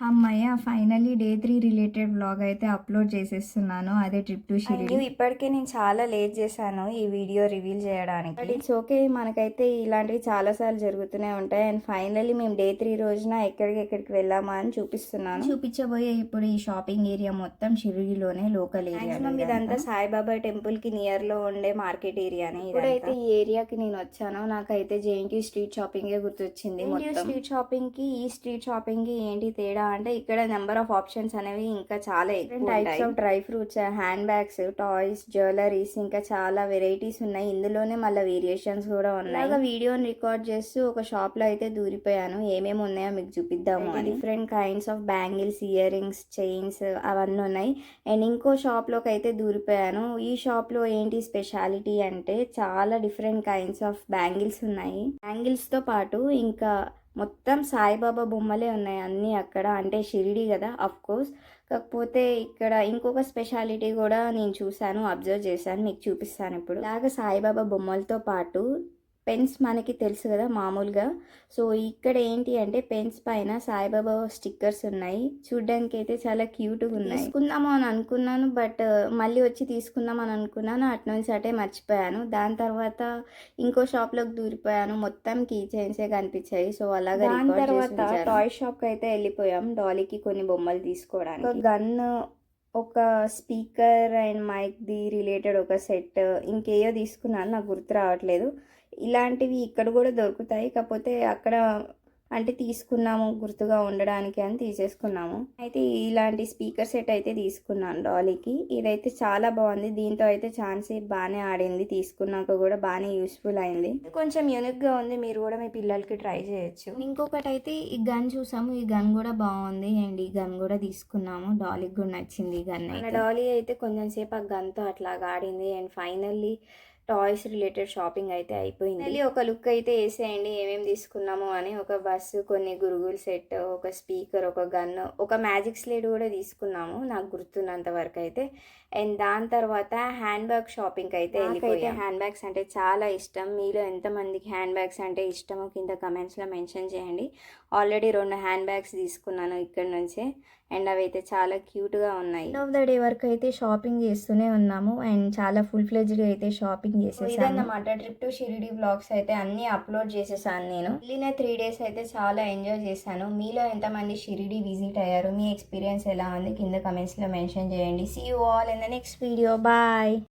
హమ్మయ్య! Finally day 3 related vlog అయితే upload చేసేస్తున్నాను. అదే ట్రిప్ టు షిరిడి. ఇప్పటికే నేను చాలా లేట్ చేశాను ఈ వీడియో రివీల్ చేయడానికి. But it's okay. మనకైతే ఇలాంటివి చాలా సార్లు జరుగుతూనే ఉంటాయి. అండ్ ఫైనల్లీ మేము డే 3 రోజున ఎక్కడికి వెళ్ళామా అని చూపిస్తున్నాను. చూపించబోయే ఇప్పుడు ఈ షాపింగ్ ఏరియా మొత్తం షిరిడిలోనే లోకల్ ఏరియా. మాక్సిమం ఇదంతా సాయిబాబా టెంపుల్‌కి నియర్‌లో ఉండే మార్కెట్ ఏరియానే. ఇప్పుడైతే ఈ ఏరియాకి నేను వచ్చానో నాకైతే జేఎన్‌టీ స్ట్రీట్ షాపింగే గుర్తొచ్చింది మొత్తం. స్ట్రీట్ షాపింగ్‌కి ఈ స్ట్రీట్ షాపింగ్‌కి ఏంటి తేడా అంటే ఇక్కడ నెంబర్ ఆఫ్ ఆప్షన్స్ అనేవి ఇంకా చాలా ఎక్కువ types of dry fruits, hand bags, toys, jewelleries ఇంకా చాలా వెరైటీస్ ఉన్నాయి. ఇందులోనే మళ్ళీ వేరియేషన్స్ కూడా ఉన్నాయి. వీడియోని రికార్డ్ చేస్తూ ఒక షాప్ లో అయితే దూరిపోయాను. ఏమేమి ఉన్నాయో మీకు చూపిద్దాము అని. Different kinds of bangles, ear rings, chains అవన్నీ ఉన్నాయి. అండ్ ఇంకో షాప్ లోకి అయితే దూరిపోయాను. ఈ షాప్ లో ఏంటి స్పెషాలిటీ అంటే చాలా డిఫరెంట్ కైండ్స్ ఆఫ్ బ్యాంగిల్స్ ఉన్నాయి. బ్యాంగిల్స్ తో పాటు ఇంకా మొత్తం సాయిబాబా బొమ్మలే ఉన్నాయి అన్నీ అక్కడ. అంటే షిరిడి కదా కోర్స్. కాకపోతే ఇక్కడ ఇంకొక స్పెషాలిటీ కూడా నేను చూశాను, అబ్జర్వ్ చేశాను, మీకు చూపిస్తాను ఇప్పుడు. ఇలాగ సాయిబాబా బొమ్మలతో పాటు పెన్స్ మనకి తెలుసు కదా మామూలుగా. సో ఇక్కడ ఏంటి అంటే పెన్స్ పైన సాయిబాబా స్టిక్కర్స్ ఉన్నాయి. చూడ్డానికి అయితే చాలా క్యూట్గా ఉన్నాయి. తీసుకుందాము అని అనుకున్నాను, బట్ మళ్ళీ వచ్చి తీసుకుందాం అని అనుకున్నాను. అటు నుంచి అటే మర్చిపోయాను. దాని తర్వాత ఇంకో షాప్లోకి దూరిపోయాను. మొత్తం కీ చైన్సే కనిపించాయి. సో అలాగే దాని తర్వాత టాయ్ షాప్కి అయితే వెళ్ళిపోయాం డాలీకి కొన్ని బొమ్మలు తీసుకోవడానికి. ఒక గన్, ఒక స్పీకర్ అండ్ మైక్ది రిలేటెడ్ ఒక సెట్, ఇంకేయో తీసుకున్నాను, నాకు గుర్తు రావట్లేదు. ఇలాంటివి ఇక్కడ కూడా దొరుకుతాయి, కాకపోతే అక్కడ అంటే తీసుకున్నాము గుర్తుగా ఉండడానికి అని తీసేసుకున్నాము. అయితే ఇలాంటి స్పీకర్ సెట్ అయితే తీసుకున్నాను డాలీకి. ఇదైతే చాలా బాగుంది. దీంతో అయితే ఛాన్స్ బాగానే ఆడింది. తీసుకున్నాక కూడా బాగానే యూస్ఫుల్ అయింది. కొంచెం యూనిక్గా ఉంది. మీరు కూడా మీ పిల్లలకి ట్రై చేయొచ్చు. ఇంకొకటి అయితే ఈ గన్ చూసాము. ఈ గన్ కూడా బాగుంది అండ్ ఈ గన్ కూడా తీసుకున్నాము. డాలీకి కూడా నచ్చింది ఈ గన్. డాలీ అయితే కొంచెం సేపు ఆ గన్తో అట్లాగా ఆడింది. And finally toys related shopping అయితే అయిపోయింది. మళ్ళీ ఒక లుక్ అయితే వేసేయండి ఏమేమి తీసుకున్నాము అని. ఒక బస్సు, కొన్ని గురుగులు సెట్, ఒక స్పీకర్, ఒక గన్, ఒక మ్యాజిక్ స్లేట్ కూడా తీసుకున్నాము నాకు గుర్తున్నంత వరకు అయితే. అండ్ దాని తర్వాత హ్యాండ్ బ్యాగ్ షాపింగ్ అయితే వెళ్ళిపోయాం. హ్యాండ్ బ్యాగ్స్ అంటే చాలా ఇష్టం. మీలో ఎంతమందికి హ్యాండ్ బ్యాగ్స్ అంటే ఇష్టమో కింద కమెంట్స్లో మెన్షన్ చేయండి. ఆల్రెడీ 2 హ్యాండ్ బ్యాగ్స్ తీసుకున్నాను ఇక్కడ నుంచే. అండ్ అవి అయితే చాలా క్యూట్గా ఉన్నాయి. ఎండ్ ఆఫ్ ద డే వరకు అయితే షాపింగ్ చేస్తూనే ఉన్నాము. అండ్ చాలా ఫుల్ ఫ్లెజ్డ్గా అయితే షాపింగ్ చేసేసాను. ఇదన్నమాట ట్రిప్ టు షిరిడి వ్లాగ్స్ అయితే అన్నీ అప్లోడ్ చేసేసాను నేను. వెళ్ళిన 3 days అయితే చాలా ఎంజాయ్ చేశాను. మీలో ఎంతమంది షిరిడి విజిట్ అయ్యారు, మీ ఎక్స్పీరియన్స్ ఎలా ఉంది కింద కమెంట్స్లో మెన్షన్ చేయండి. See you all in the next video. Bye.